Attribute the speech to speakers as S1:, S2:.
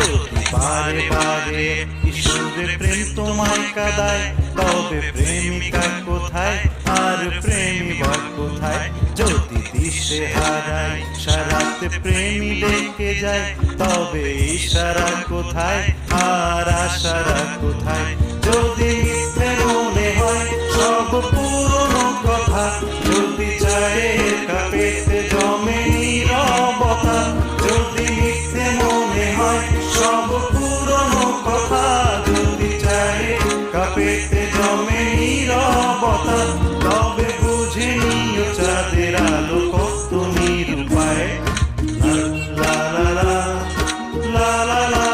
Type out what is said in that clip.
S1: যদি বারে বারে কিশোরে প্রেম তোমায় কাঁদায়, তবে প্রেমিকা কোথায় আর প্রেমিবার কোথায়? যদি দিশে হারায় সারাতে প্রেমী ডেকে যায়, তবে ইশারা কোথায় আর আশারা কোথায়? যদি মিথ্যে মনে হয় সব পুরনো কথা, যদি চায়ের কাপেতে জমে নীরবতা, যদি মিথ্যে মনে হয় সব পুরনো কথা, যদি চায়ের কাপেতে জমে নীরবতা, তবে বুঝে নিও চাঁদের আলো কত নিরূপায়। লা লা লা লা লা লা লা।